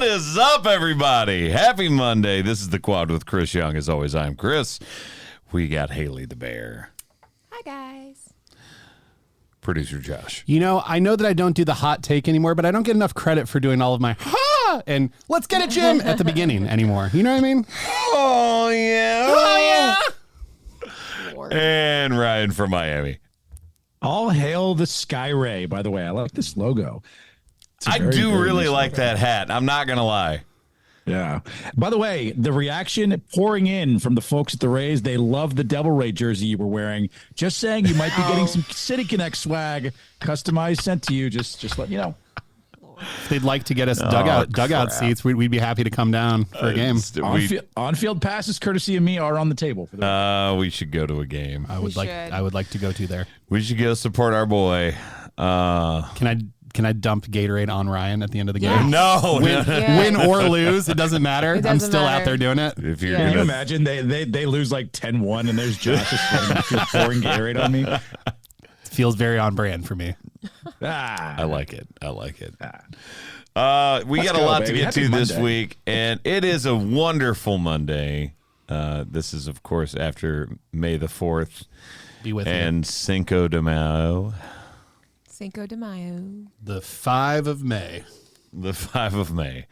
What is up, everybody? Happy Monday. This is The Quad with Chris Young. As always, I'm Chris. We got Haley the Bear. Hi, guys. Producer Josh. You know, I know that I don't do the hot take anymore, but I don't get enough credit for doing all of my ha and let's get it, Jim at the beginning anymore. You know what I mean? Oh, yeah. Oh, yeah. Lord. And Ryan from Miami. All hail the Sky Ray. By the way, I like this logo. It's a I very, do very really nice like logo. that hat. I'm not going to lie. Yeah. By the way, the reaction pouring in from the folks at the Rays, they love the Devil Ray jersey you were wearing. Just saying you might be getting some City Connect swag customized sent to you. Just let you know. If they'd like to get us dugout crap. seats, we'd be happy to come down for a game. On-field passes, courtesy of me, are on the table. For We should go to a game. I would like to go to there. We should go support our boy. Can I dump Gatorade on Ryan at the end of the Yes. game? No. Win or lose, it doesn't matter. It I'm doesn't still matter. out there doing it. If you're Yeah. Can you gonna, imagine they lose like 10-1 and there's Josh just pouring Gatorade on me? It feels very on brand for me. I like it. We Let's got a go, lot baby. to get Happy to this Monday. week, and it is a wonderful Monday. This is, of course, after May the 4th Be with and Cinco de Mayo, Cinco de Mayo. the 5 of May. the 5 of May.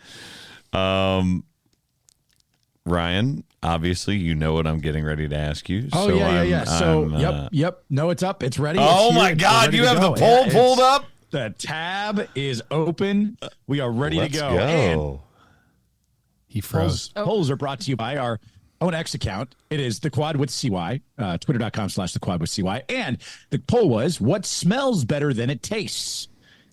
Ryan, obviously, you know what I'm getting ready to ask you. Oh, so yeah. So, I'm, yep. No, it's up. It's ready. Oh, It's here. my It's God, ready you to have go. the poll Yeah, pulled it's- up? The tab is open. We are ready Let's to go. go. And He froze. polls are brought to you by our own X account. It is The Quad with CY, twitter.com/The Quad with CY. And the poll was, what smells better than it tastes?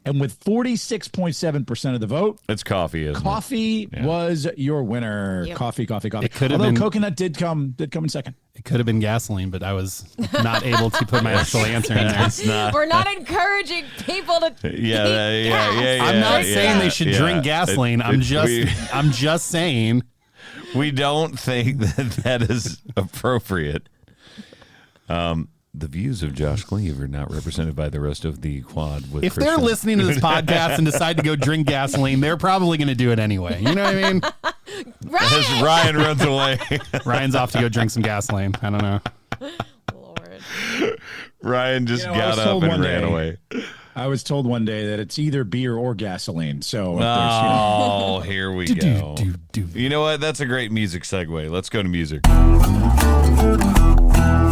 And with 46.7% of the vote, It's coffee, isn't it? coffee was your winner. Yep. Coffee. It could have Although been- coconut did come in second. It could have been gasoline, but I was not able to put my actual answer in there. It's not. We're not encouraging people to Yeah. I'm not yeah, saying they should yeah. drink gasoline. I'm just saying. We don't think that is appropriate. The views of Josh Cleve are not represented by the rest of the Quad with If Christian. they're listening to this podcast and decide to go drink gasoline, they're probably going to do it anyway. You know what I mean? As Ryan runs away. Ryan's off to go drink some gasoline. I don't know. Lord. Ryan just You know, I got was up told and one ran day- away. I was told one day that it's either beer or gasoline. So if there's, Oh, here we go. You know what? That's a great music segue. Let's go to music.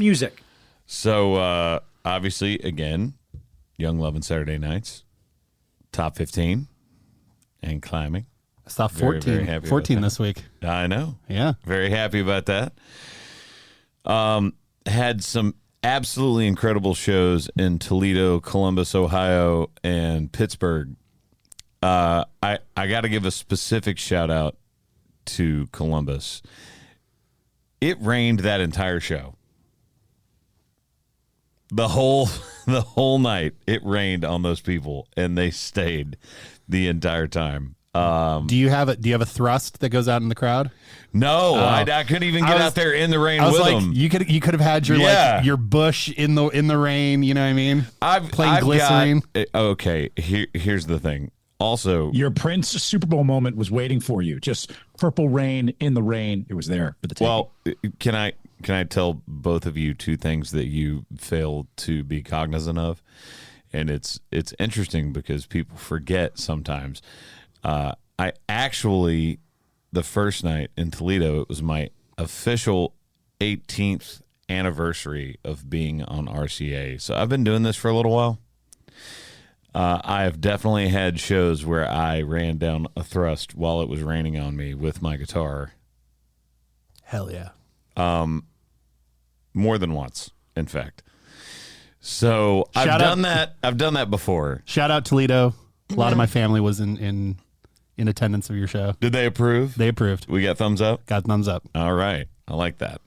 music. So, obviously, again, Young Love and Saturday Nights, top 15 and climbing. I saw Very, 14, very happy about 14 that. this week. I know. Yeah. Very happy about that. Had some absolutely incredible shows in Toledo, Columbus, Ohio, and Pittsburgh. I got to give a specific shout out to Columbus. It rained that entire show. The whole night it rained on those people, and they stayed the entire time. Do you have a thrust that goes out in the crud? No, I couldn't even get out there in the rain I was with like, them. you could have had your your bush in the rain. You know what I mean? Playing glycerine. Okay, here's the thing. Also, Your Prince Super Bowl moment was waiting for you. Just purple rain in the rain. It was there for the taking. well, can I tell both of you two things that you fail to be cognizant of? And it's interesting because people forget sometimes. I actually, the first night in Toledo, it was my official 18th anniversary of being on RCA. So I've been doing this for a little while. I have definitely had shows where I ran down a thrust while it was raining on me with my guitar. Hell yeah. More than once, in fact. So I've done that before. Shout out Toledo. A lot of my family was in attendance of your show. Did they approve? They approved. We got thumbs up? Got thumbs up. All right. I like that.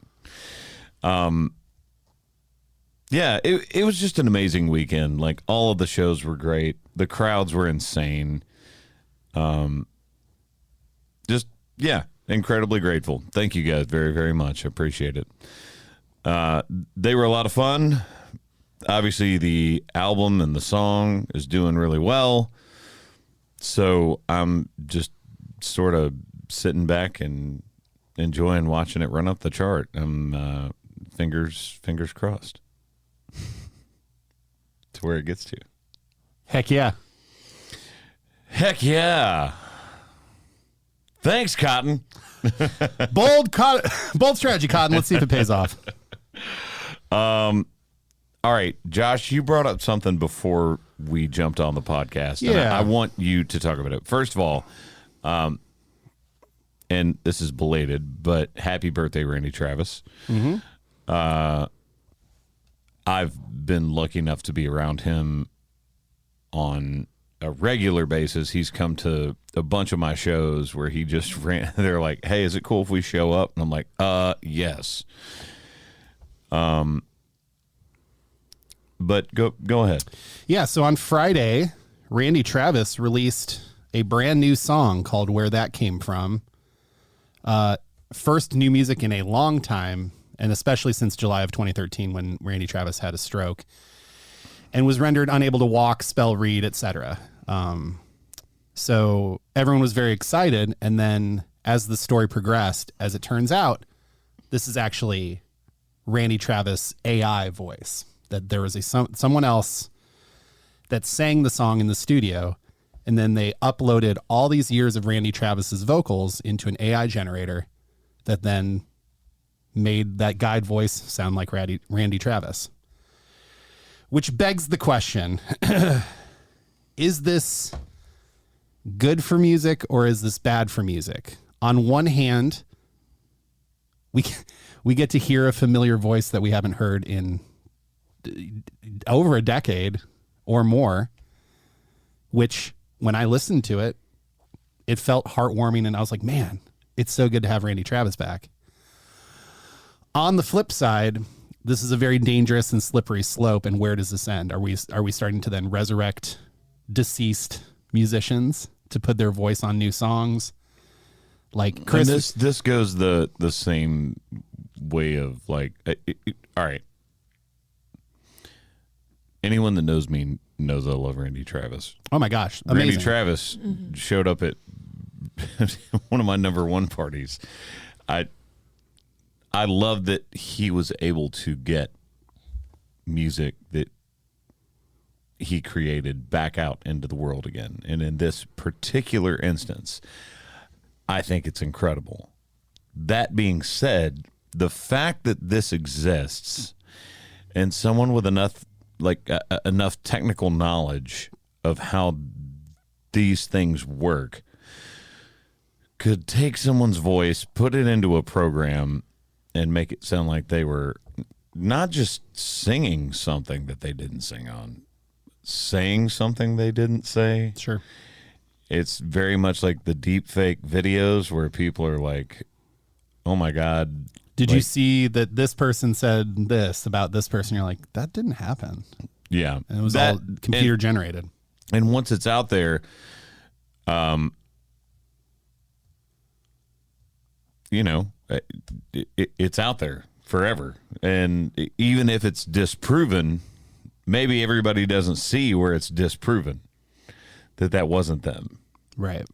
Yeah, it was just an amazing weekend. Like, all of the shows were great. The crowds were insane. Just, yeah, incredibly grateful. Thank you guys very, very much. I appreciate it. They were a lot of fun. Obviously, the album and the song is doing really well. So I'm just sort of sitting back and enjoying watching it run up the chart. I'm fingers crossed to where it gets to. Heck yeah. Heck yeah. Thanks, Cotton. Bold strategy, Cotton. Let's see if it pays off. All right, Josh, you brought up something before we jumped on the podcast. And Yeah. I want you to talk about it. First of all, and this is belated, but happy birthday, Randy Travis. Mm-hmm. I've been lucky enough to be around him on a regular basis. He's come to a bunch of my shows where he just ran. They're like, "Hey, is it cool if we show up?" And I'm like, yes. But go ahead. Yeah, so on Friday, Randy Travis released a brand new song called Where That Came From. First new music in a long time, and especially since July of 2013 when Randy Travis had a stroke and was rendered unable to walk, spell, read, etc. So everyone was very excited, and then as the story progressed, as it turns out, this is actually Randy Travis AI voice. That there was someone else that sang the song in the studio, and then they uploaded all these years of Randy Travis's vocals into an AI generator that then made that guide voice sound like Randy Travis. Which begs the question, is this good for music or is this bad for music? On one hand, we get to hear a familiar voice that we haven't heard in over a decade or more, which when I listened to it, it felt heartwarming, and I was like, man, it's so good to have Randy Travis back. On the flip side, this is a very dangerous and slippery slope, and where does this end? Are we starting to then resurrect deceased musicians to put their voice on new songs? Like Chris, and this goes the same way of like, all right. Anyone that knows me knows I love Randy Travis. oh my gosh, amazing. Randy Travis showed up at one of my number one parties. I love that he was able to get music that he created back out into the world again. And in this particular instance, I think it's incredible. That being said, the fact that this exists and someone with enough technical knowledge of how these things work could take someone's voice, put it into a program, and make it sound like they were not just singing something that they didn't sing on, saying something they didn't say. Sure. It's very much like the deep fake videos where people are like, oh my God. Did you see that this person said this about this person? You're like, that didn't happen. Yeah. And it was all computer generated. And once it's out there, it's out there forever. And even if it's disproven, maybe everybody doesn't see where it's disproven that wasn't them. Right.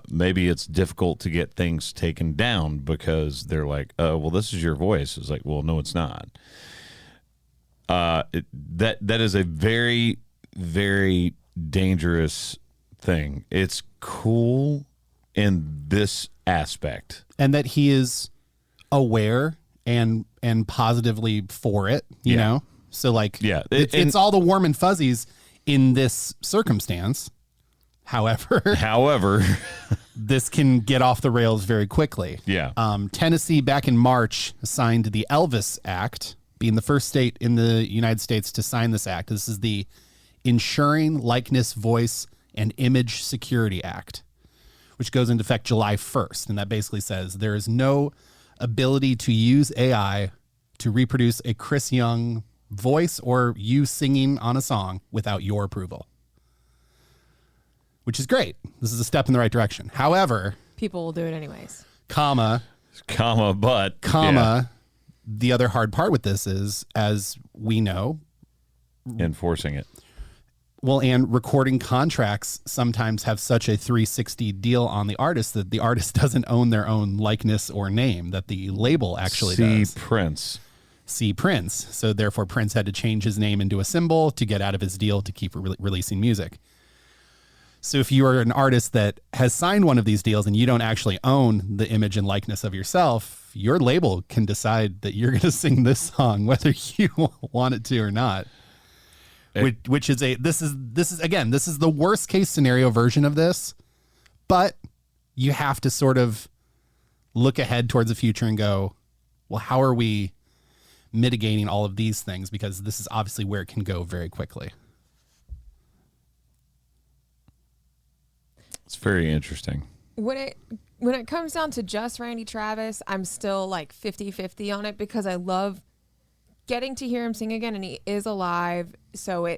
Maybe it's difficult to get things taken down because they're like, oh, well, this is your voice. It's like, well, no, it's not. That is a very, very dangerous thing. It's cool in this aspect. And that he is aware and positively for it, you know? So like, it's all the warm and fuzzies in this circumstance. However, this can get off the rails very quickly. Yeah. Tennessee back in March signed the Elvis Act, being the first state in the United States to sign this act. This is the Ensuring Likeness, Voice, and Image Security Act, which goes into effect July 1st. And that basically says there is no ability to use AI to reproduce a Chris Young voice or you singing on a song without your approval. Which is great. This is a step in the right direction. However, People will do it anyways. But the other hard part with this is, as we know, enforcing it. Well, and recording contracts sometimes have such a 360 deal on the artist that the artist doesn't own their own likeness or name, that the label actually does. See Prince. So therefore Prince had to change his name into a symbol to get out of his deal to keep releasing music. So if you are an artist that has signed one of these deals and you don't actually own the image and likeness of yourself, your label can decide that you're going to sing this song whether you want it to or not. Which is this is the worst case scenario version of this, but you have to sort of look ahead towards the future and go, well, how are we mitigating all of these things? Because this is obviously where it can go very quickly. It's very interesting. When it comes down to just Randy Travis, I'm still like 50-50 on it because I love getting to hear him sing again, and he is alive, so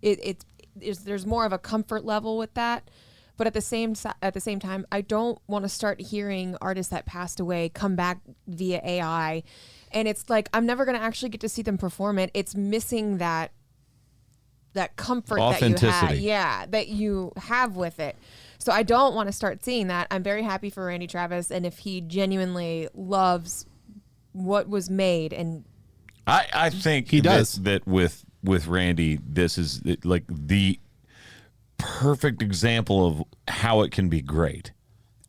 there's more of a comfort level with that. But at the same time, I don't want to start hearing artists that passed away come back via AI, and it's like I'm never going to actually get to see them perform it. It's missing that comfort that you have with it. So I don't want to start seeing that. I'm very happy for Randy Travis, and if he genuinely loves what was made, and I think he does that with Randy, this is like the perfect example of how it can be great.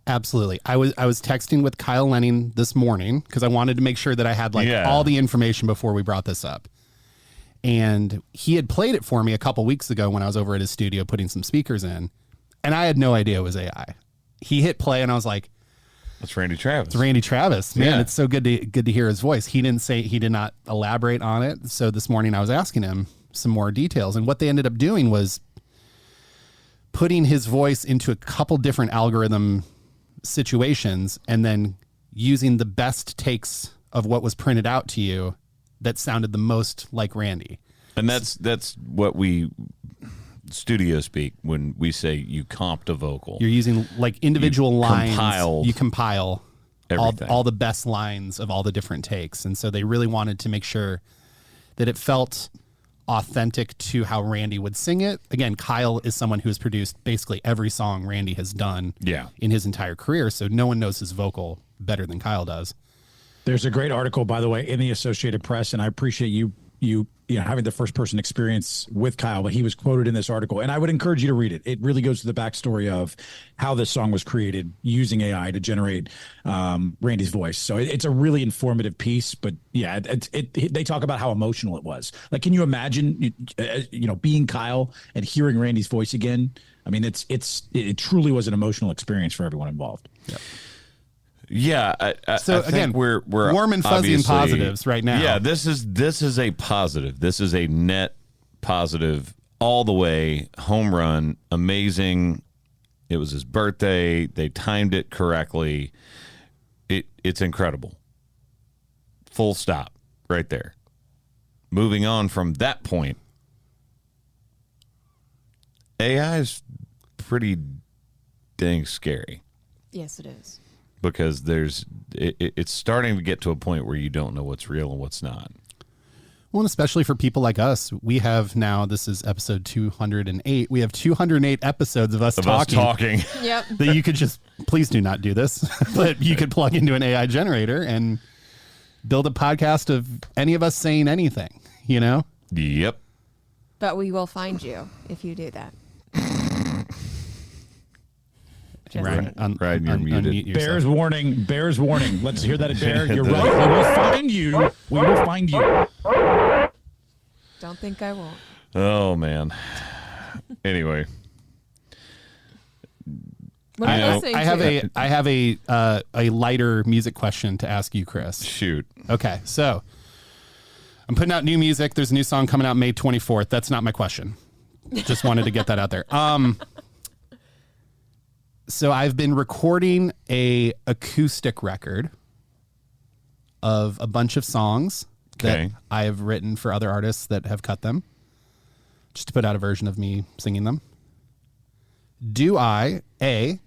Absolutely. I was texting with Kyle Lenning this morning because I wanted to make sure that I had all the information before we brought this up. And he had played it for me a couple weeks ago when I was over at his studio putting some speakers in, and I had no idea it was AI. He hit play and I was like, That's Randy Travis. It's Randy Travis. Man, it's so good to hear his voice. He did not elaborate on it. So this morning I was asking him some more details, and what they ended up doing was putting his voice into a couple different algorithm situations and then using the best takes of what was printed out to you that sounded the most like Randy. And that's what we studio speak when we say you comped a vocal. You're using like individual lines. You compile everything. all the best lines of all the different takes. And so they really wanted to make sure that it felt authentic to how Randy would sing it. Again, Kyle is someone who has produced basically every song Randy has done in his entire career. So no one knows his vocal better than Kyle does. There's a great article, by the way, in the Associated Press, and I appreciate you having the first person experience with Kyle, but he was quoted in this article, and I would encourage you to read it. It really goes to the backstory of how this song was created using AI to generate Randy's voice. So it's a really informative piece, but yeah, they talk about how emotional it was. Like, can you imagine, being Kyle and hearing Randy's voice again? I mean, it truly was an emotional experience for everyone involved. Yep. Yeah. So I again, we're warm and fuzzy and positives right now. Yeah, this is a positive. This is a net positive all the way. Home run, amazing. It was his birthday. They timed it correctly. It's incredible. Full stop right there. Moving on from that point, AI is pretty dang scary. Yes, it is. Because it's starting to get to a point where you don't know what's real and what's not. Well, and especially for people like us, we have now, this is episode 208. We have 208 episodes of us talking. Yep. That you could just, please do not do this, but you could plug into an AI generator and build a podcast of any of us saying anything, Yep. But we will find you if you do that. Ryan, you're muted. unmute Bears warning. Let's hear that, Bear. You're right. We will find you. We will find you. Don't think I won't. Oh, man. Anyway. What are you listening to? I have a lighter music question to ask you, Chris. Shoot. Okay, so I'm putting out new music. There's a new song coming out May 24th. That's not my question. Just wanted to get that out there. So I've been recording a acoustic record of a bunch of songs that I have written for other artists that have cut them, just to put out a version of me singing them. Do I, A,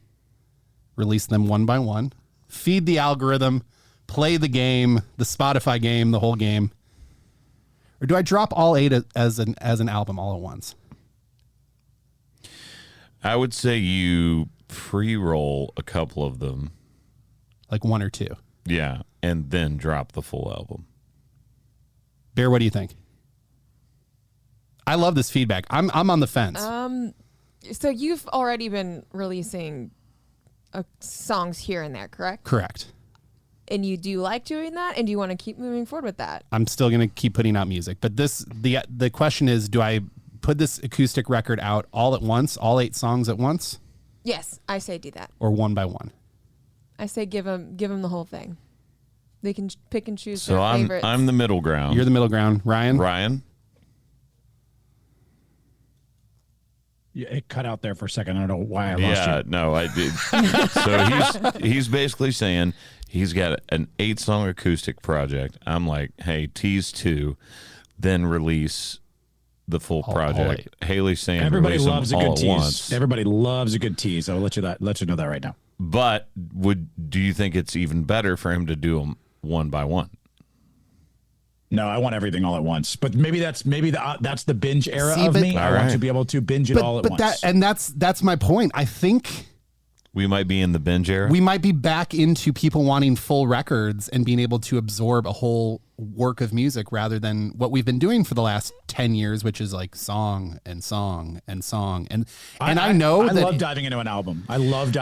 release them one by one, feed the algorithm, play the game, the Spotify game, the whole game, or do I drop all 8 as an album all at once? I would say you pre-roll a couple of them. Like one or two. Yeah, and then drop the full album. Bear, what do you think? I love this feedback. I'm on the fence. So you've already been releasing songs here and there, correct? Correct. And you do like doing that, and do you want to keep moving forward with that? I'm still going to keep putting out music, but the question is, do I put this acoustic record out all at once, all 8 songs at once, Yes, I say do that. or one by one? I say give them the whole thing. They can pick and choose So their favorites. I'm the middle ground. You're the middle ground, Ryan. Ryan. Yeah, it cut out there for a second. I don't know why I lost Yeah, you. no, I did. So he's basically saying he's got an 8-song acoustic project. I'm like, hey, tease 2, then release the full All project. Haley's saying Everybody release them loves a all good at tease. once. Everybody loves a good tease. I'll let you know that right now. But do you think it's even better for him to do them one by one? No, I want everything all at once. But maybe that's the binge era See, of but- me. I All want right. to be able to binge it all at once. That's my point. I think We might be in the binge era. we might be back into people wanting full records and being able to absorb a whole work of music rather than what we've been doing for the last 10 years, which is like song and song and song. And I know I that love diving into an album. I love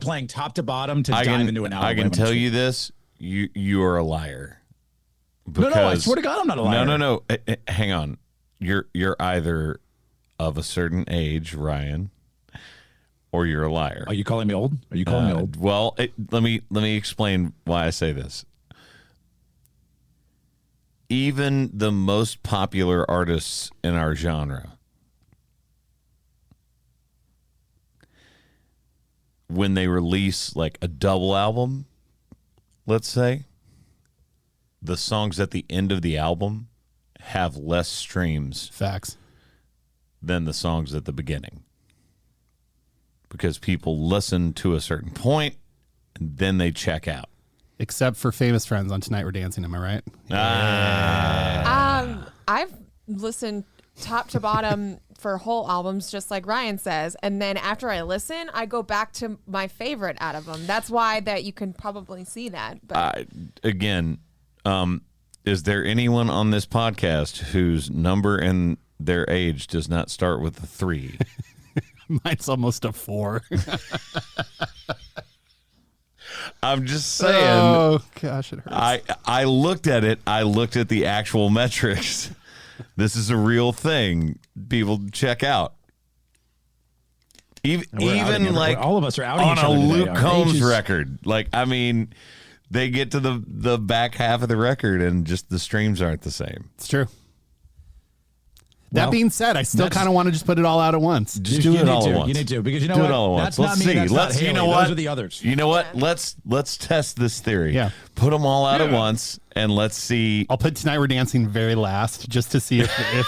playing top to bottom to dive into an album. I can tell you this: you are a liar. No, I swear to God, I'm not a liar. No. Hang on. You're either of a certain age, Ryan, or you're a liar. Are you calling me old? Are you calling me old? Well, let me explain why I say this. Even the most popular artists in our genre, when they release like a double album, let's say, the songs at the end of the album have less streams facts. than the songs at the beginning. Because people listen to a certain point and then they check out. Except for Famous Friends on Tonight We're Dancing, am I right? I've listened top to bottom for whole albums, just like Ryan says, and then after I listen, I go back to my favorite out of them. That's why that you can probably see that. But Again, is there anyone on this podcast whose number and their age does not start with a 3? Mine's almost a 4. I'm just saying. Oh gosh, it hurts. I looked at it. I looked at the actual metrics. This is a real thing. People check out. Even like all of us are outing on each a other today. Luke Our Combs ages- record. Like, I mean, they get to the back half of the record and just the streams aren't the same. It's true. That Well, being said, I still that's- kind of want to just put it all out at once. Just do it all at once. You need to because you know Do what? it all at once. That's Let's not me. see. That's Let's. not Haley. You know what? Those are the others. You know what? Let's test this theory. Yeah. Put them all out at once and let's see. I'll put Tonight We're Dancing very last just to see if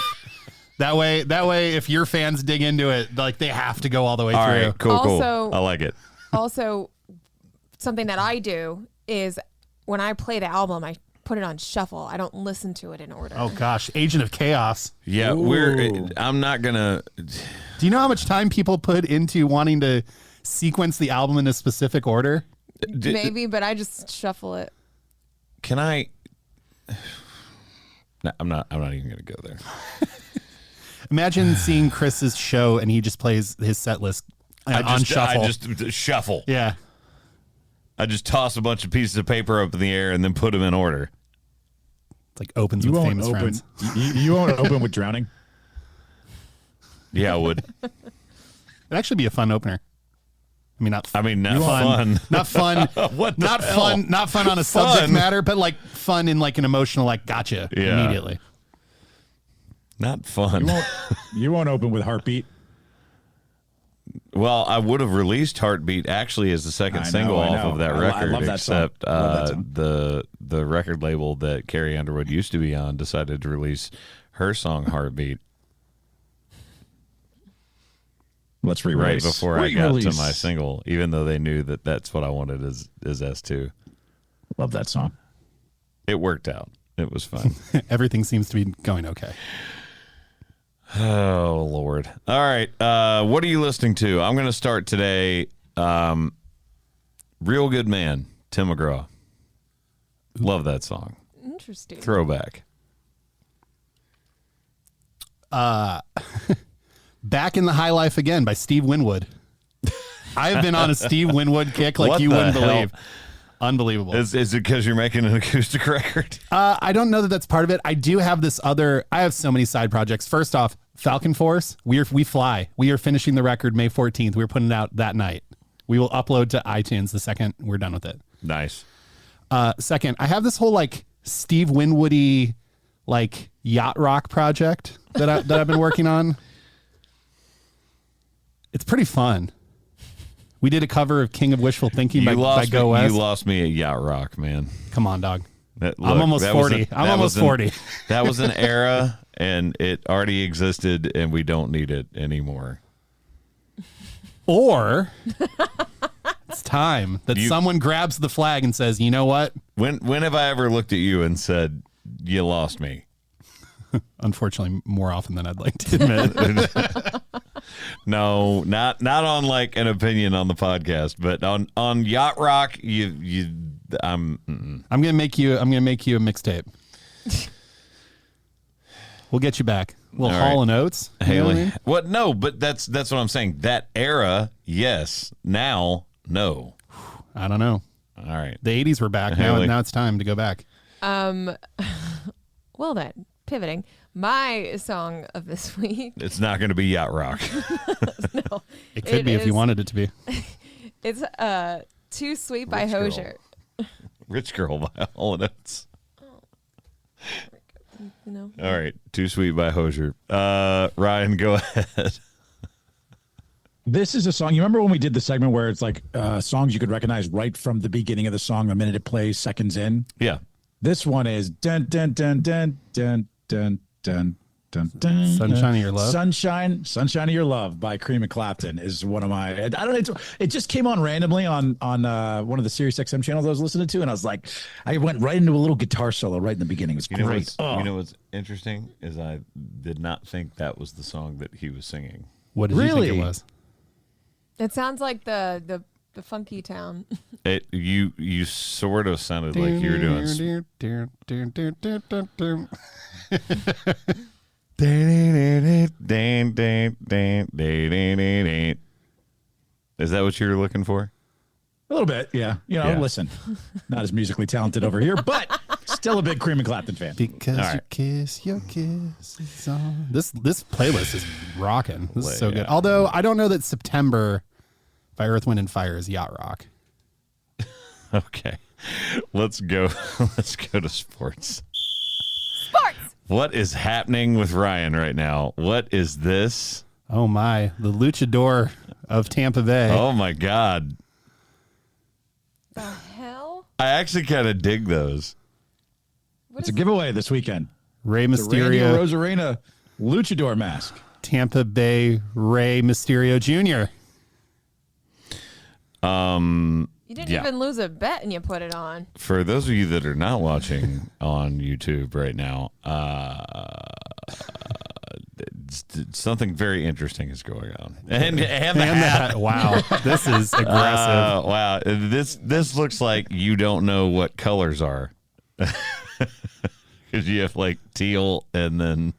that way if your fans dig into it, like they have to go all the way All through. right. Cool. Also- Cool. I like it. also, something that I do is when I play the album, I put it on shuffle. I don't listen to it in order. Oh gosh, Agent of Chaos. Yeah. I'm not gonna. Do you know how much time people put into wanting to sequence the album in a specific order? Maybe, but I just shuffle it. Can I? No, I'm not even gonna go there. Imagine seeing Chris's show and he just plays his set list on shuffle. I just shuffle. Yeah. I just toss a bunch of pieces of paper up in the air and then put them in order. It's like opens You with won't Famous open. Friends. You won't open with drowning. Yeah, I would. It'd actually be a fun opener. I mean, not Not fun. not fun. What the not hell? fun. Not fun on a subject matter, but like fun in like an emotional, like gotcha Yeah. immediately. Not fun. You won't open with Heartbeat. Well, I would have released Heartbeat actually as the second I know, single I off know. of that I record, love that song. except Love that song. the record label that Carrie Underwood used to be on decided to release her song Heartbeat Let's right re-release. before I got to Re-release. my single, even though they knew that that's what I wanted as S2. Love that song. It worked out. It was fun. Everything seems to be going okay. Oh, Lord. All right. What are you listening to? I'm going to start today. Real Good Man, Tim McGraw. Love that song. Interesting. Throwback. Back in the High Life Again by Steve Winwood. I've been on a Steve Winwood kick like What you the wouldn't hell? believe. Unbelievable. Is it because you're making an acoustic record? I don't know that that's part of it. I do have this other. I have so many side projects. First off, Falcon Force. We fly. We are finishing the record May 14th. We're putting it out that night. We will upload to iTunes the second we're done with it. Nice. Second, I have this whole like Steve Winwoody like yacht rock project that I've been working on. It's pretty fun. We did a cover of King of Wishful Thinking by Go West. You lost me at Yacht Rock, man. Come on, dog. Look, I'm almost 40. I'm almost 40. That was an era, and it already existed, and we don't need it anymore. Or it's time that someone grabs the flag and says, you know what? When have I ever looked at you and said, you lost me? Unfortunately, more often than I'd like to admit. No, not on like an opinion on the podcast, but on Yacht Rock, I'm gonna make you a mixtape. We'll get you back. Well, All Hall right. and Oates. You know Haley. what I mean? What? No, but that's what I'm saying. That era, yes. Now, no. I don't know. All right. The 80s were back. Haley. Now it's time to go back. Well then, pivoting. My song of this week. It's not going to be Yacht Rock. No, It could be if you wanted it to be. It's Too Sweet by Rich Girl. Hosier. Rich Girl by All Oates. You know. All right. Too Sweet by Hosier. Ryan, go ahead. This is a song. You remember when we did the segment where it's like songs you could recognize right from the beginning of the song, the minute it plays, seconds in? Yeah. This one is dun dun dun dun dun dun dun dun dun. Sunshine of Your Love? Sunshine of Your Love by Cream and Clapton is one of my. I don't know. It just came on randomly on one of the Sirius XM channels I was listening to, and I was like, I went right into a little guitar solo right in the beginning. It was You know, great. you know what's interesting is I did not think that was the song that he was singing. What did you think Really? it was? It sounds like the funky town. You sort of sounded like you were doing. Is that what you were looking for? A little bit, yeah. Yeah. Listen, not as musically talented over here, but still a big Cream and Clapton fan. Because All your right. kiss is on. This playlist is rocking. This is so good. Yeah. Although I don't know that September by Earth, Wind, and Fire is yacht rock. Okay, let's go. Let's go to sports. Sports. What is happening with Ryan right now? What is this? Oh my, the luchador of Tampa Bay. Oh my God! The hell? I actually kind of dig those. What It's is a giveaway this weekend. Ray The Randy Mysterio, Rosarena luchador mask. Tampa Bay Ray Mysterio Jr. You didn't Yeah. even lose a bet and you put it on. For those of you that are not watching on YouTube right now, something very interesting is going on, and the And hat. that, wow, this is aggressive. Wow, this looks like you don't know what colors are, because you have like teal and then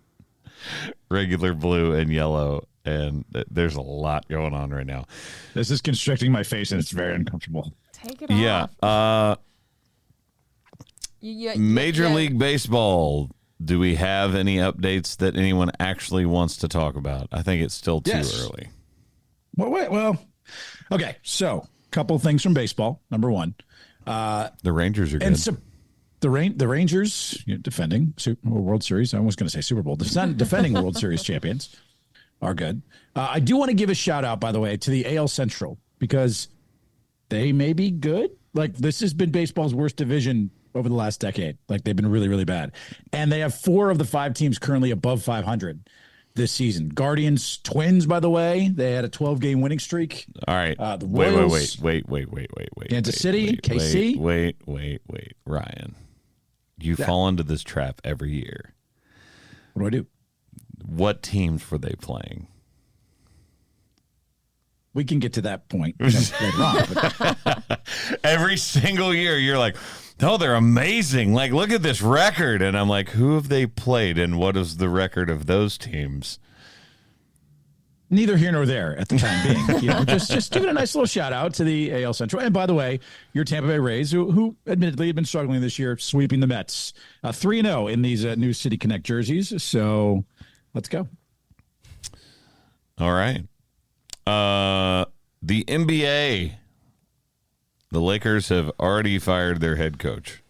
regular blue and yellow, and there's a lot going on right now. This is constricting my face, and it's very uncomfortable. Take it Yeah, off. Major League Baseball. Do we have any updates that anyone actually wants to talk about? I think it's still too Yes. early. Well, okay. So, couple things from baseball. Number one, The Rangers are good. and so the Rangers defending World Series. I was going to say Super Bowl. Defending World Series champions are good. I do want to give a shout out, by the way, to the AL Central because they may be good. Like this has been baseball's worst division over the last decade. Like they've been really, really bad. And they have 4 of the 5 teams currently above 500 this season. Guardians, Twins, by the way, they had a 12-game winning streak. All right. The Royals, Wait. Kansas City, KC. Wait. Ryan, you fall into this trap every year. What do I do? what teams were they playing? We can get to that point later on. But Every single year, you're like, oh, they're amazing. Like, look at this record. And I'm like, who have they played and what is the record of those teams? neither here nor there at the time being. Just giving a nice little shout out to the AL Central. And by the way, your Tampa Bay Rays, who admittedly have been struggling this year, sweeping the Mets 3-0 in these new City Connect jerseys. So let's go. All right. The NBA, the Lakers have already fired their head coach.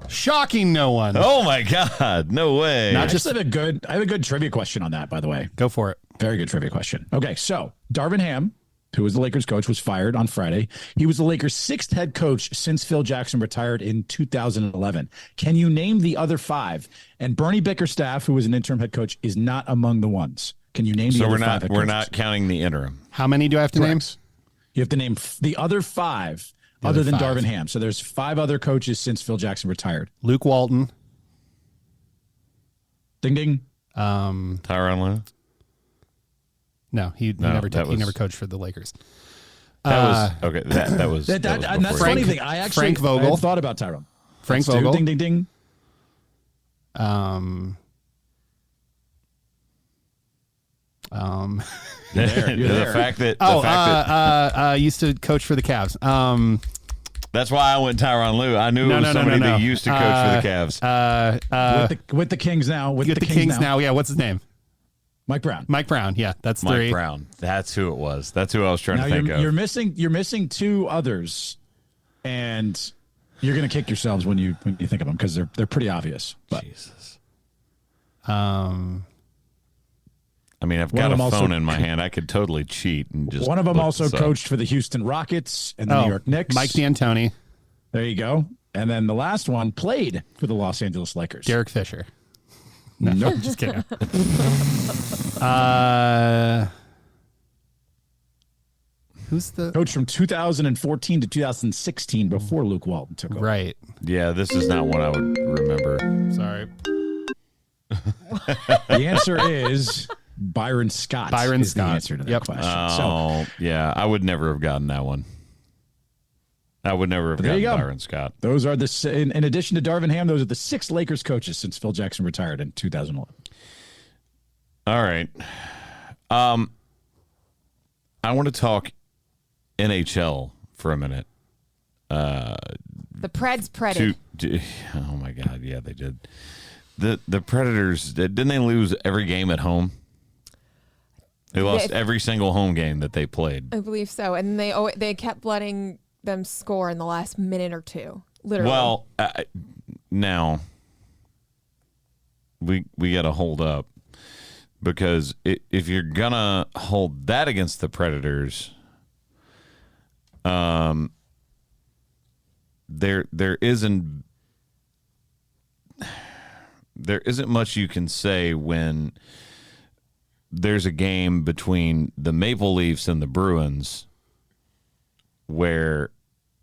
Shocking no one. Oh my God. No way. I have a good trivia question on that, by the way. Go for it. Very good trivia question. Okay, so Darvin Ham, who was the Lakers coach, was fired on Friday. He was the Lakers' sixth head coach since Phil Jackson retired in 2011. Can you name the other five? And Bernie Bickerstaff, who was an interim head coach, is not among the ones. Can you name the other five? So we're not counting the interim. How many do I have to name? You have to name the other five other than Darvin Ham. So there's five other coaches since Phil Jackson retired. Luke Walton. Ding ding. Tyronn Lue? No, he never coached for the Lakers. That was okay. That was and that's the funny thing. I actually Frank Vogel. I thought about Tyronn. Frank Vogel. Ding ding ding. You're there. The fact that used to coach for the Cavs. That's why I went Tyronn Lue. I knew it was somebody that used to coach for the Cavs. With the Kings now. With the Kings now. Yeah, what's his name? Mike Brown. Mike Brown. Yeah, that's Mike three. Brown. That's who it was. That's who I was trying to think of. You're missing two others, and you're going to kick yourselves when you think of them because they're pretty obvious. But. Jesus. I mean, I've got a phone in my hand. I could totally cheat and just. One of them also coached for the Houston Rockets and the New York Knicks. Mike D'Antoni. There you go. And then the last one played for the Los Angeles Lakers. Derek Fisher. No, nope. Just kidding. Who's the coach from 2014 to 2016 before Luke Walton took over? Right. Yeah, this is not one I would remember. Sorry. The answer is Byron Scott. Byron Scott. The answer to that question. Yeah, I would never have gotten that one. I would never have gotten Byron Scott. Those are in addition to Darvin Ham, those are the 6 Lakers coaches since Phil Jackson retired in 2011. All right. I want to talk NHL for a minute. The Preds Predator. Oh my God, yeah, they did. The Predators, didn't they lose every game at home? They lost every single home game that they played. I believe so, and they kept letting them score in the last minute or two. Literally. Well, now we got to hold up because if you're gonna hold that against the Predators, there isn't much you can say when there's a game between the Maple Leafs and the Bruins where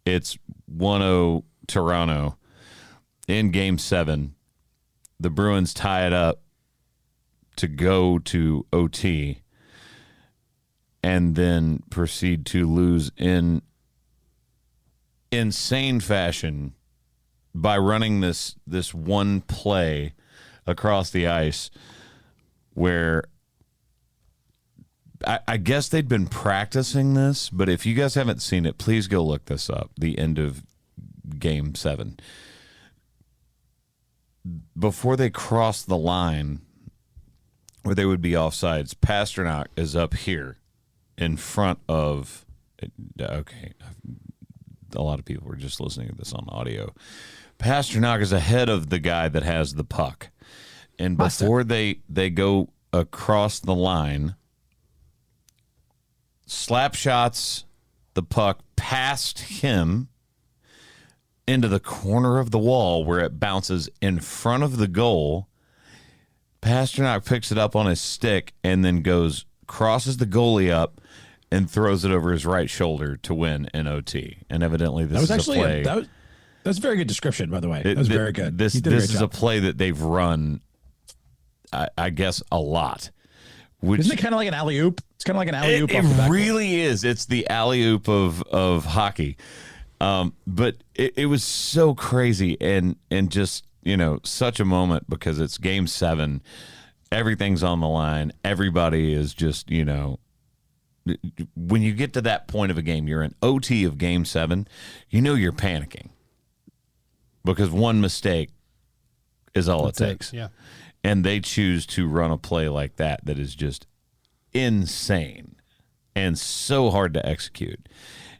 it's 1-0 Toronto in Game 7. The Bruins tie it up to go to OT and then proceed to lose in insane fashion by running this one play across the ice where I guess they'd been practicing this, but if you guys haven't seen it, please go look this up. The end of Game 7. Before they cross the line where they would be offsides, Pasternak is up here in front of... Okay, a lot of people were just listening to this on audio. Pasternak is ahead of the guy that has the puck. And before they go across the line... slap shots the puck past him into the corner of the wall where it bounces in front of the goal. Pasternak picks it up on his stick and then crosses the goalie up and throws it over his right shoulder to win in OT. And evidently this is a play. That's a very good description, by the way. That was very good. This is a play that they've run, I guess, a lot. Isn't it kind of like an alley oop? It's kind of like an alley oop. It really is. It's the alley oop of hockey. But it was so crazy and just, such a moment because it's game 7. Everything's on the line. Everybody is just, when you get to that point of a game, you're in OT of game 7, you're panicking because one mistake is all it takes. Yeah. And they choose to run a play like that is just insane and so hard to execute.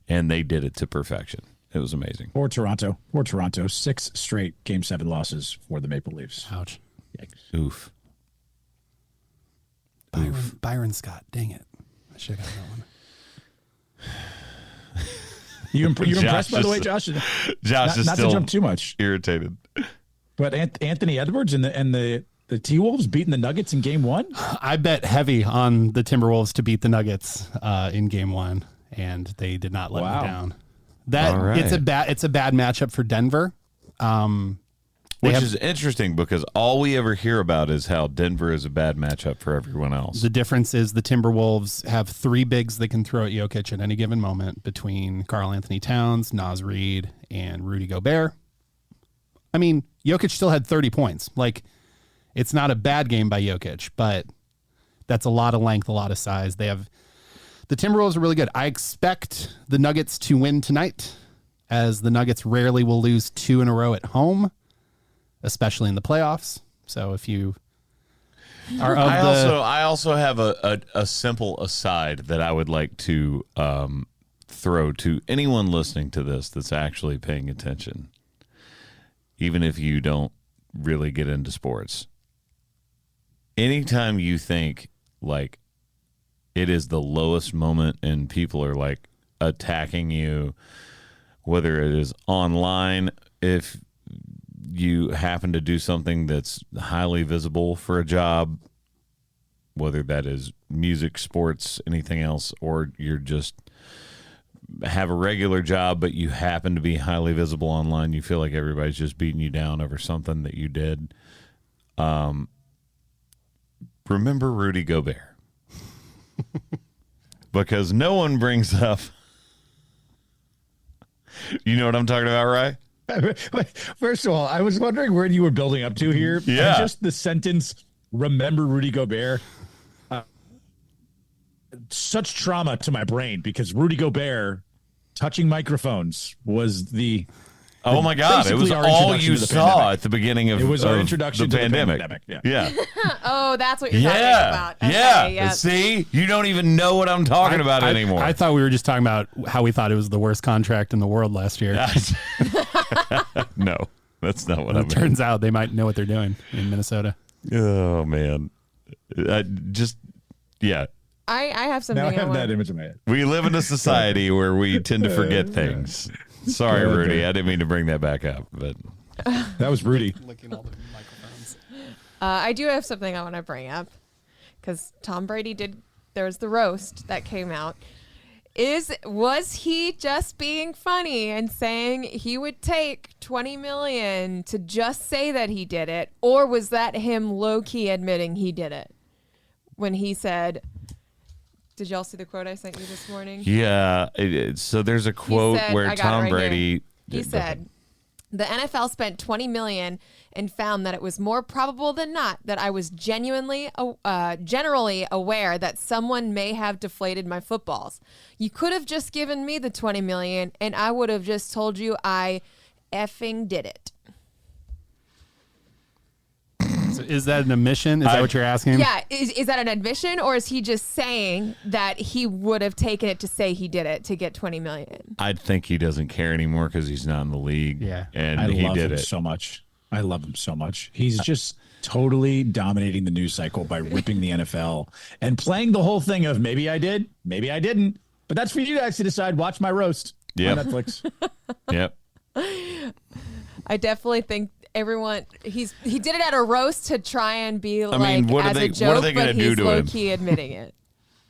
And they did it to perfection. It was amazing. Or Toronto. 6 straight game 7 losses for the Maple Leafs. Ouch. Yikes. Oof. Byron Scott. Dang it. I should have got that one. You're impressed, by the way, Josh? Josh is not still to jump too much. Irritated. But Anthony Edwards and the T-Wolves beating the Nuggets in game 1? I bet heavy on the Timberwolves to beat the Nuggets in game 1, and they did not let me down. All right. It's a bad matchup for Denver. Which is interesting because all we ever hear about is how Denver is a bad matchup for everyone else. The difference is the Timberwolves have 3 bigs they can throw at Jokic at any given moment between Karl Anthony Towns, Naz Reid, and Rudy Gobert. I mean, Jokic still had 30 points. Like, it's not a bad game by Jokic, but that's a lot of length, a lot of size. The Timberwolves are really good. I expect the Nuggets to win tonight, as the Nuggets rarely will lose 2 in a row at home, especially in the playoffs. So if you are of I also have a simple aside that I would like to throw to anyone listening to this that's actually paying attention, even if you don't really get into sports. Anytime you think like it is the lowest moment and people are like attacking you, whether it is online, if you happen to do something that's highly visible for a job, whether that is music, sports, anything else, or you're just have a regular job, but you happen to be highly visible online, you feel like everybody's just beating you down over something that you did. Remember Rudy Gobert. Because no one brings up, you know what I'm talking about, right? First of all, I was wondering where you were building up to here. Yeah. And just the sentence, remember Rudy Gobert. Such trauma to my brain because Rudy Gobert touching microphones was the Oh my God! It was all you saw at the beginning of it was our of introduction the to pandemic. The pandemic. Yeah. Oh, that's what you're talking about. Yeah. Okay, yep. See, you don't even know what I'm talking about anymore. I thought we were just talking about how we thought it was the worst contract in the world last year. No, that's not what I meant. It turns out they might know what they're doing in Minnesota. Oh man, yeah. I have something. Now I have that image in my head. We live in a society where we tend to forget things. Sorry, Rudy. I didn't mean to bring that back up, but that was Rudy. Licking all the microphones. I do have something I want to bring up because Tom Brady did. There was the roast that came out. Was he just being funny and saying he would take $20 million to just say that he did it, or was that him low key admitting he did it when he said? Did y'all see the quote I sent you this morning? yeah. So there's a quote where Tom Brady. He said, "The NFL spent $20 million and found that it was more probable than not that I was generally aware that someone may have deflated my footballs. You could have just given me the $20 million and I would have just told you I effing did it." So is that an admission? Is that what you're asking? Yeah. Is that an admission, or is he just saying that he would have taken it to say he did it to get $20 million? I think he doesn't care anymore because he's not in the league. Yeah. And I he love did him it so much. I love him so much. He's just totally dominating the news cycle by ripping the NFL and playing the whole thing of maybe I did, maybe I didn't. But that's for you guys to decide. Watch my roast on Netflix. Yep. I definitely think everyone he did it at a roast to try and be I mean, what are as they- a joke, what are they gonna but do he's to low him? key admitting it.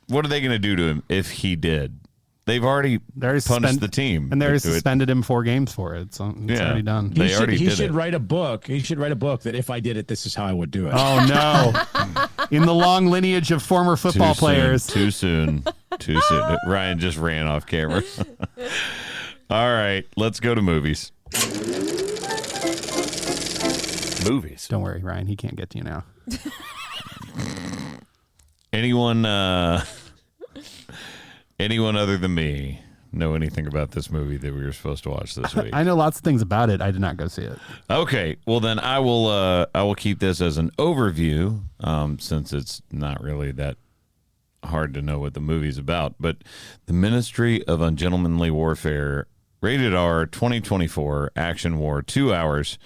What are they going to do to him if he did? They've already punished the team. And they into it. suspended him 4 games for it. So it's already done. They already he did should it. write a book. He should write a book that if I did it, this is how I would do it. Oh, no. in the long lineage of former football players. Too soon. Ryan just ran off camera. All right, let's go to movies. Movies. Don't worry, Ryan. He can't get to you now. Anyone other than me know anything about this movie that we were supposed to watch this week? I know lots of things about it. I did not go see it. Okay, well then I will keep this as an overview, since it's not really that hard to know what the movie's about. But The Ministry of Ungentlemanly Warfare, rated R, 2024, action war, 2 hours,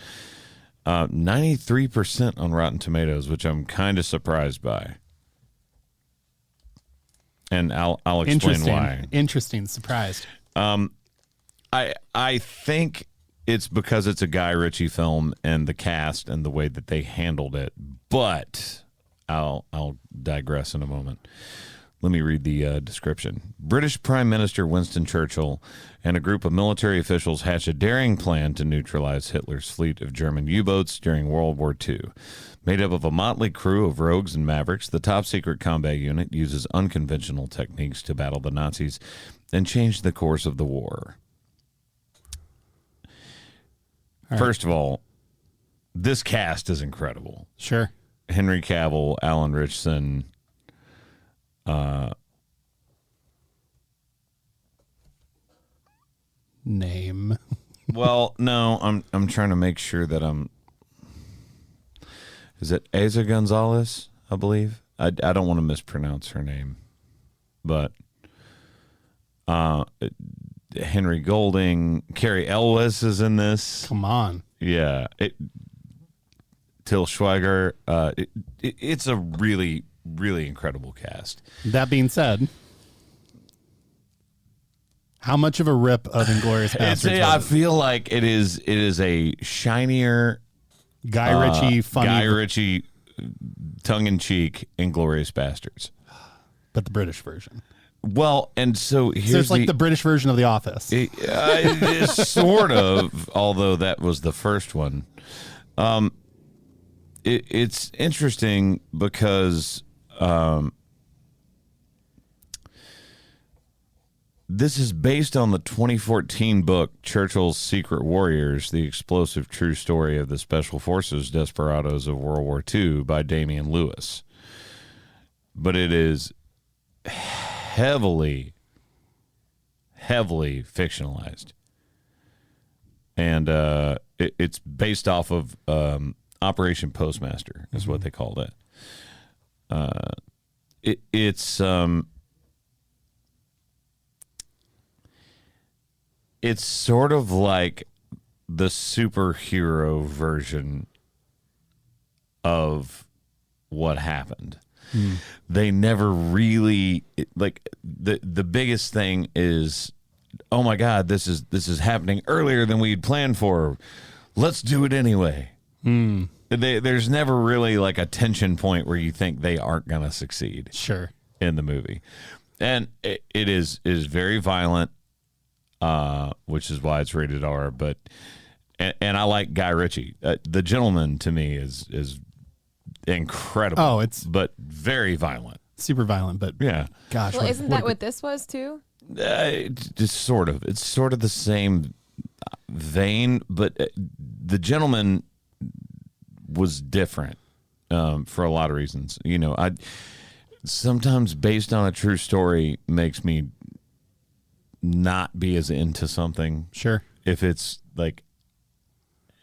93% on Rotten Tomatoes, which I'm kind of surprised by. And I'll explain why. Interesting. Surprised. I think it's because it's a Guy Ritchie film and the cast and the way that they handled it. But I'll digress in a moment. Let me read the description. British Prime Minister Winston Churchill and a group of military officials hatch a daring plan to neutralize Hitler's fleet of German U-boats during World War II. Made up of a motley crew of rogues and mavericks, the top-secret combat unit uses unconventional techniques to battle the Nazis and change the course of the war. First of all, this cast is incredible. Sure. Henry Cavill, Alan Ritchson, name. Well, no, I'm trying to make sure that is it Asa Gonzalez, I believe? I don't want to mispronounce her name. But Henry Golding, Carrie Elwes is in this. Come on. Yeah. Till Schweiger. It's a really, really incredible cast. That being said, how much of a rip of Inglourious Basterds? I feel like it is a shinier Guy Ritchie, funny, Guy Ritchie, tongue-in-cheek, Inglourious Basterds, but the British version. Well, and so here's it's like the British version of The Office. It is sort of, although that was the first one. It's interesting because this is based on the 2014 book Churchill's Secret Warriors, the explosive true story of the Special Forces desperados of World War II by Damian Lewis. But it is heavily fictionalized. And it's based off of Operation Postmaster is what they called it. It's sort of like the superhero version of what happened. They never really like the biggest thing is, oh my God, this is happening earlier than we'd planned for. Let's do it anyway. There's never really like a tension point where you think they aren't going to succeed. Sure. In the movie, and it is very violent. Which is why it's rated R. But and I like Guy Ritchie. The Gentleman to me is incredible. Oh, but very violent, super violent. But yeah, gosh. Well, isn't that what this was too? Just sort of. It's sort of the same vein, but The Gentleman was different for a lot of reasons. You know, I sometimes based on a true story makes me not be as into something. Sure. If it's like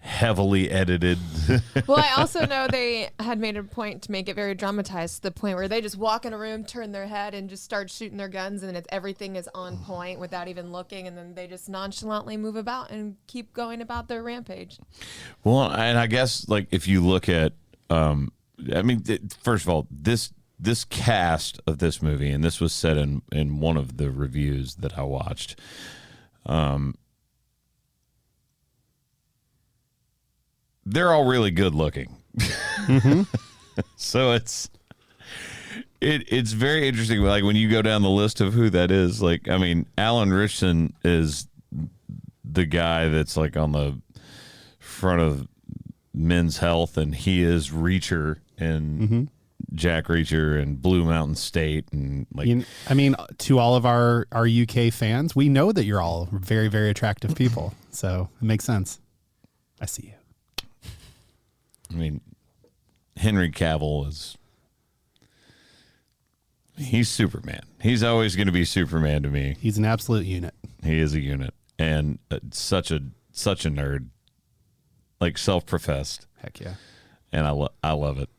heavily edited. Well, I also know they had made a point to make it very dramatized, to the point where they just walk in a room, turn their head, and just start shooting their guns, and everything is on point without even looking, and then they just nonchalantly move about and keep going about their rampage. Well, and I guess like if you look at, first of all, this cast of this movie, and this was said in one of the reviews that I watched, they're all really good looking. Mm-hmm. So it's very interesting. Like when you go down the list of who that is, like, I mean, Alan Ritchson is the guy that's like on the front of Men's Health, and he is Reacher in Jack Reacher and Blue Mountain State and I mean, to all of our UK fans, we know that you're all very, very attractive people. So it makes sense. I see you. I mean, Henry Cavill he's Superman. He's always going to be Superman to me. He's an absolute unit. He is a unit and such a nerd, like self-professed. Heck yeah. And I love it.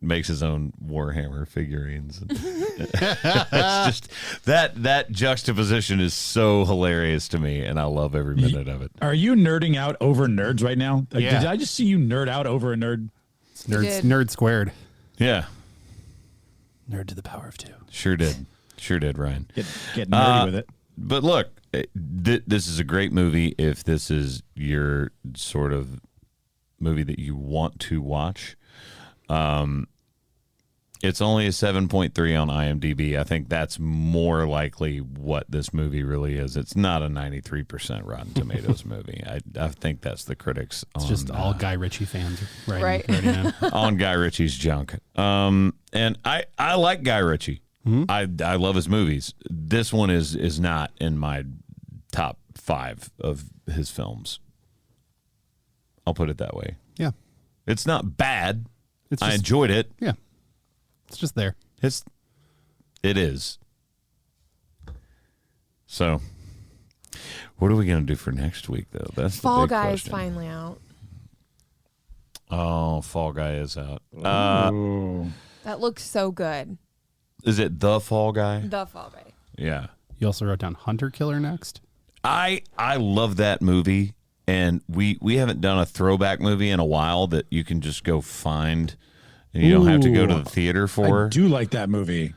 Makes his own Warhammer figurines. It's just that juxtaposition is so hilarious to me, and I love every minute of it. Are you nerding out over nerds right now? Yeah. Did I just see you nerd out over a nerd? It's nerd squared. Yeah, Nerd to the power of 2. sure did, Ryan. Get nerdy with it. But look, this is a great movie if this is your sort of movie that you want to watch. It's only a 7.3 on IMDb. I think that's more likely what this movie really is. It's not a 93% Rotten Tomatoes movie. I think that's the critics. It's just all Guy Ritchie fans, Right. On Guy Ritchie's junk. And I like Guy Ritchie. Mm-hmm. I love his movies. This one is not in my top 5 of his films. I'll put it that way. Yeah. It's not bad. It's I just, enjoyed it. yeah. It's just there. It is. So, what are we going to do for next week, though? That's Fall the big Guy question. is finally out. Oh, Fall Guy is out. That looks so good. Is it The Fall Guy? The Fall Guy. Yeah. You also wrote down Hunter Killer next. I love that movie, and we haven't done a throwback movie in a while that you can just go find, and you don't have to go to the theater for. I do like that movie.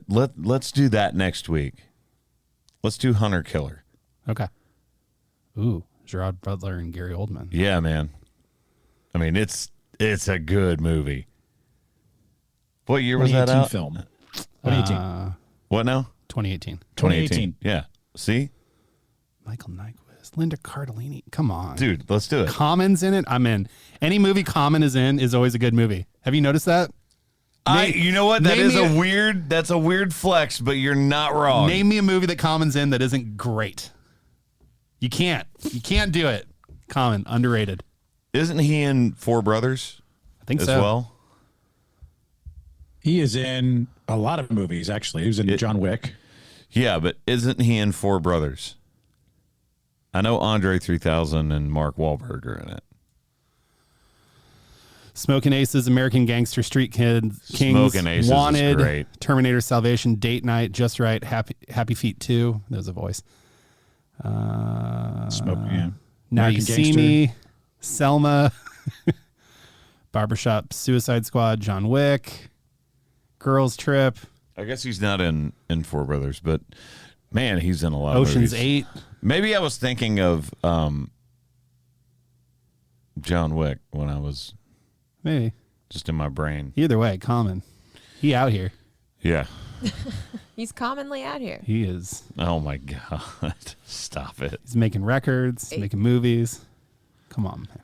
Let's do that next week. Let's do Hunter Killer. Okay. Ooh, Gerard Butler and Gary Oldman. Yeah, man. I mean, it's a good movie. What year was that out? Film. 2018. What now? 2018. 2018. Yeah. See? Michael Nyquist, Linda Cardellini. Come on. Dude, let's do it. Common's in it. I'm in. Any movie Common is in is always a good movie. Have you noticed that? You know what? Name That's a weird flex, but you're not wrong. Name me a movie that Common's in that isn't great. You can't do it. Common, underrated. Isn't he in Four Brothers I think as so. well? He is in a lot of movies, actually. He was in John Wick. Yeah, but isn't he in Four Brothers? I know Andre 3000 and Mark Wahlberg are in it. Smoking Aces, American Gangster, Street Kings, Smoking Aces Wanted, is great. Terminator Salvation, Date Night, Just Right, Happy Feet 2. There's a voice. Yeah. Now American You See Gangster. Me, Selma, Barbershop Suicide Squad, John Wick, Girls Trip, I guess he's not in Four Brothers, but man, he's in a lot of Ocean's movies. 8. Maybe I was thinking of John Wick when I was Maybe. just in my brain. Either way, Common. He out here. Yeah. He's commonly out here. He is. Oh my God. Stop it. He's making records, making movies. Come on, man.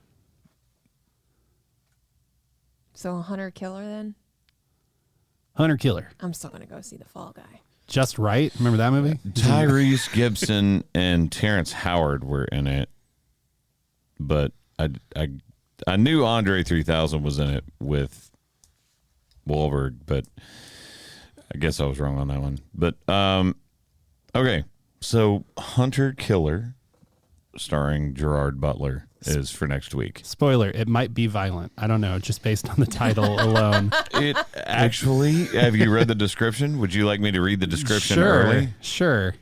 So Hunter Killer then? Hunter Killer. I'm still going to go see The Fall Guy. Just Right. Remember that movie? Tyrese Gibson and Terrence Howard were in it, but I knew Andre 3000 was in it with Wahlberg, but I guess I was wrong on that one. But okay, so Hunter Killer, starring Gerard Butler, is for next week. Spoiler, it might be violent. I don't know, just based on the title alone. It actually, have you read the description? Would you like me to read the description early? Sure.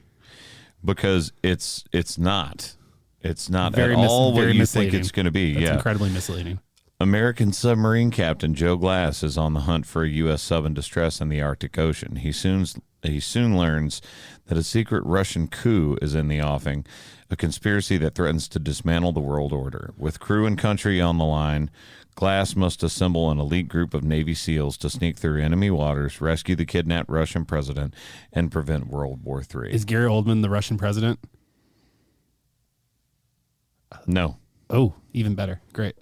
Because it's not. It's not Very at all what very you misleading. think it's going to be. That's yeah. incredibly misleading. American submarine captain Joe Glass is on the hunt for a U.S. sub in distress in the Arctic Ocean. He soon learns that a secret Russian coup is in the offing, a conspiracy that threatens to dismantle the world order. With crew and country on the line, Glass must assemble an elite group of Navy SEALs to sneak through enemy waters, rescue the kidnapped Russian president, and prevent World War III. Is Gary Oldman the Russian president? No. Oh, even better. Great.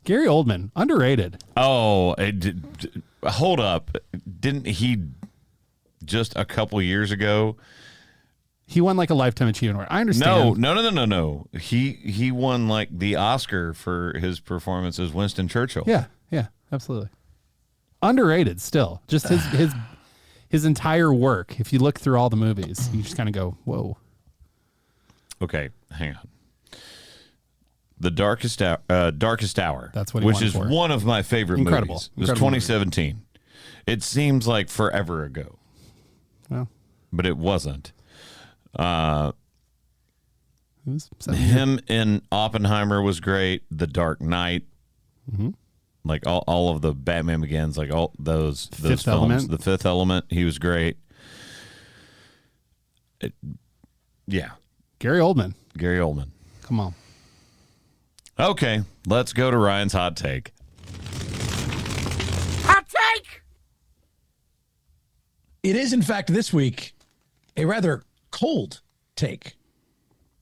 Gary Oldman, underrated. Oh, hold up. Didn't he just a couple years ago? He won like a Lifetime Achievement Award. I understand. No. He won like the Oscar for his performance as Winston Churchill. Yeah, absolutely. Underrated still. Just his entire work. If you look through all the movies, you just kind of go, whoa. Okay, hang on. The Darkest Hour. That's what he which won is for. one of my favorite Incredible. movies. It was Incredible 2017. It seems like forever ago, Well, but it wasn't. it was 7 years. Him in Oppenheimer was great. The Dark Knight, like all of the Batman Begins, like all those Fifth films. Element. The Fifth Element, he was great. Yeah, Gary Oldman. Gary Oldman. Come on. Okay, let's go to Ryan's hot take. Hot take! It is, in fact, this week a rather cold take,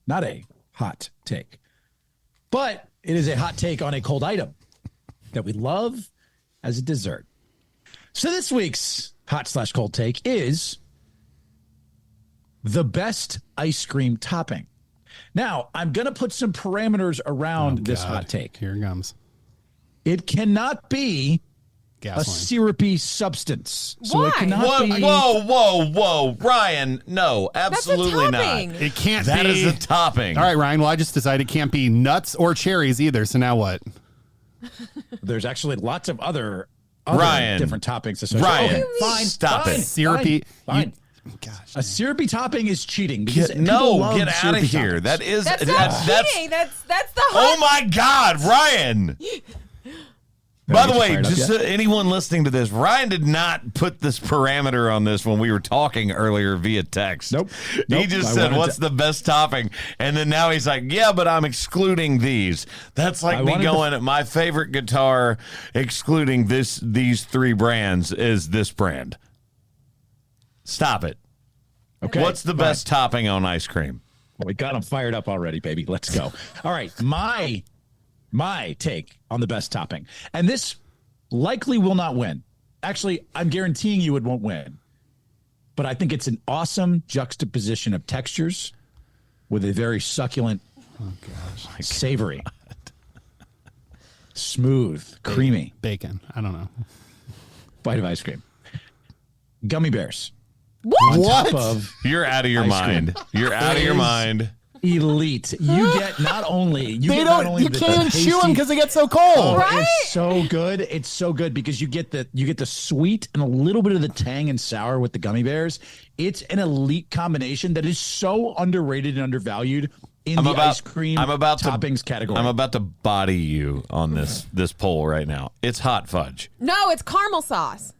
not a hot take, but it is a hot take on a cold item that we love as a dessert. So this week's hot/cold take is the best ice cream topping. Now, I'm going to put some parameters around this hot take. Here it comes. It cannot be a Gasoline. syrupy substance. So Why? it cannot be. Whoa, Ryan! No, absolutely not. topping. It can't That be. is a topping. All right, Ryan. Well, I just decided it can't be nuts or cherries either. So now what? There's actually lots of other Ryan. different toppings associated. Ryan, Okay, fine, stop fine, it. Syrupy. Fine. Gosh. A syrupy topping is cheating. Because Get, people no, love get out of syrupy here. toppings. That is That's not cheating. That's the Oh hot. my God, Ryan! By the way, fired up just yet? anyone listening to this, Ryan did not put this parameter on this when we were talking earlier via text. Nope. He Nope. just I said, wanted "What's to- the best topping?" And then now he's like, "Yeah, but I'm excluding these." That's like I me wanted to- going at my favorite guitar, excluding these three brands is this brand. Stop it. Okay. What's the best topping on ice cream? Well, we got them fired up already, baby. Let's go. All right. My take on the best topping. And this likely will not win. Actually, I'm guaranteeing you it won't win. But I think it's an awesome juxtaposition of textures with a very succulent, savory, smooth, creamy Bacon. I don't know. bite of ice cream. Gummy bears. What? On What? top of You're out of your Ice cream. mind. You're out of your is mind. elite. You get not only They get not don't. only You the can't even chew them tasty- because they get so cold. Right? It's so good. It's so good because you get the sweet and a little bit of the tang and sour with the gummy bears. It's an elite combination that is so underrated and undervalued in ice cream toppings category. I'm about to body you on this poll right now. It's hot fudge. No, it's caramel sauce.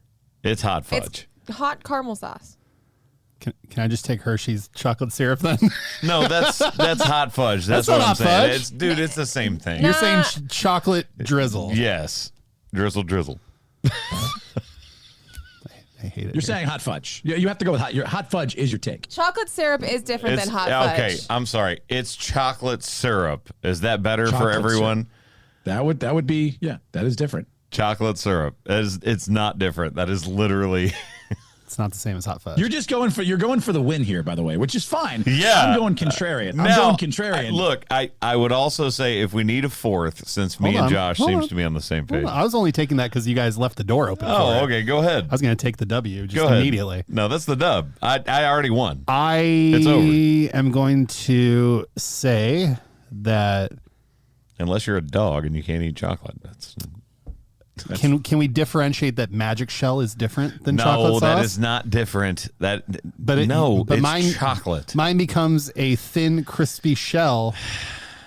It's hot fudge. It's hot caramel sauce. Can I just take Hershey's chocolate syrup then? No, that's hot fudge. That's not what I'm hot saying. fudge. It's dude, it's the same thing. You're saying chocolate drizzle. Yes. Drizzle. I hate it. You're saying hot fudge. You have to go with hot. Your hot fudge is your take. Chocolate syrup is different It's than hot fudge. okay. I'm sorry. It's chocolate syrup. Is that better for Chocolate everyone? That would be that is different. Chocolate syrup. It's not different. That is literally. It's not the same as hot fudge. You're going for the win here, by the way, which is fine. Yeah. I'm going contrarian. I'm Now, going contrarian. Look, I would also say if we need a fourth, since me Hold and on. Josh Hold seems on. to be on the same Hold page. on, I was only taking that because you guys left the door open. for Oh, it. okay. Go ahead. I was going to take the W just Go ahead. immediately. No, that's the dub. I already won. I over. am going to say that Unless you're a dog and you can't eat chocolate. can we differentiate that Magic Shell is different than chocolate No, sauce? that is not different. But it's chocolate. Mine becomes a thin, crispy shell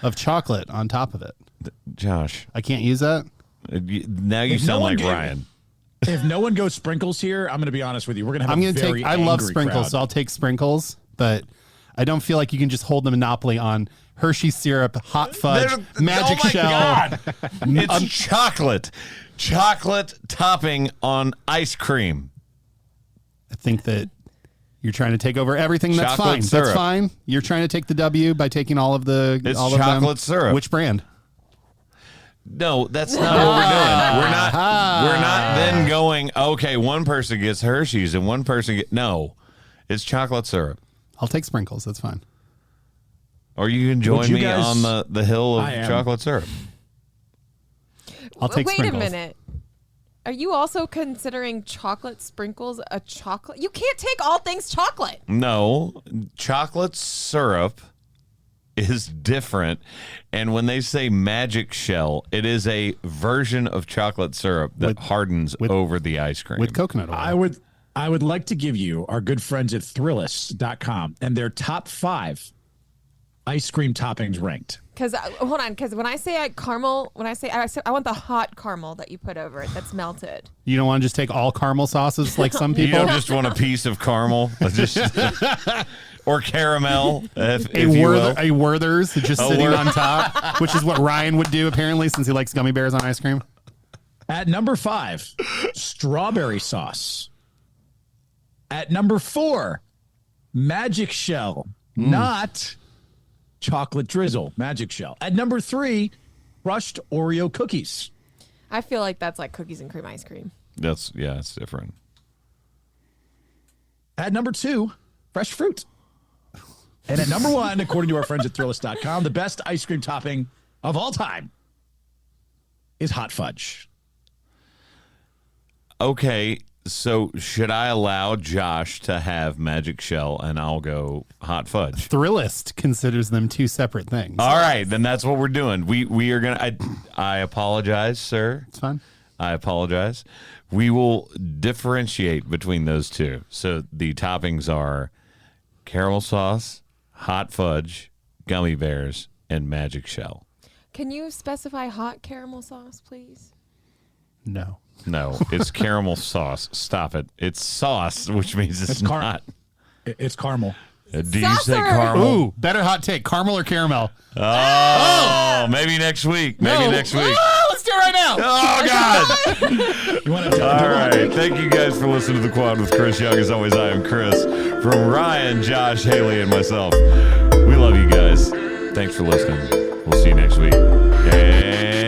of chocolate on top of it. Josh, I can't use that. now you If no sound one like gave- Ryan. If no one goes sprinkles here, I'm going to be honest with you. We're going to have I'm a going to very take. I love angry sprinkles, crowd. so I'll take sprinkles. But I don't feel like you can just hold the monopoly on Hershey syrup, hot fudge, Magic oh my Shell. God. It's chocolate topping on ice cream. I think that you're trying to take over everything. That's Chocolate fine. syrup. That's fine. You're trying to take the W by taking all of the. It's all of them. chocolate syrup. Which brand? No, that's not what we're doing. We're not then going, okay, one person gets Hershey's and one person no. It's chocolate syrup. I'll take sprinkles. That's fine. Or you can join me guys- on the hill of chocolate syrup. I'll take Wait sprinkles. a minute. Are you also considering chocolate sprinkles a chocolate? You can't take all things chocolate. No, chocolate syrup is different. And when they say magic shell, it is a version of chocolate syrup that hardens over the ice cream. With coconut oil. I would like to give you our good friends at Thrillist.com and their top 5 ice cream toppings ranked. Because hold on, because when I say caramel, I want the hot caramel that you put over it that's melted. You don't want to just take all caramel sauces like some You people? don't just want a piece of caramel, or caramel, if you will. A Werther's just sitting on top, which is what Ryan would do apparently since he likes gummy bears on ice cream. At number 5, strawberry sauce. At number 4, magic shell, not chocolate drizzle, magic shell. At number 3, crushed Oreo cookies. I feel like that's like cookies and cream ice cream. It's different. At number 2, fresh fruit. And at number 1, according to our friends at Thrillist.com, the best ice cream topping of all time is hot fudge. Okay, so should I allow Josh to have magic shell and I'll go hot fudge? Thrillist considers them two separate things. All right, then that's what we're doing. We are gonna. I apologize, sir. It's fine. I apologize. We will differentiate between those two. So the toppings are caramel sauce, hot fudge, gummy bears, and magic shell. Can you specify hot caramel sauce, please? No. No, it's caramel sauce. Stop it. It's sauce, which means it's not. It's caramel. Do you say Saucer! caramel? Ooh, better hot take. Caramel or caramel? Oh, maybe next week. Maybe next week. Oh, let's do it right now. Oh, God. You want to All right. Thank you guys for listening to The Quad with Chris Young. As always, I am Chris. From Ryan, Josh, Haley, and myself, we love you guys. Thanks for listening. We'll see you next week. And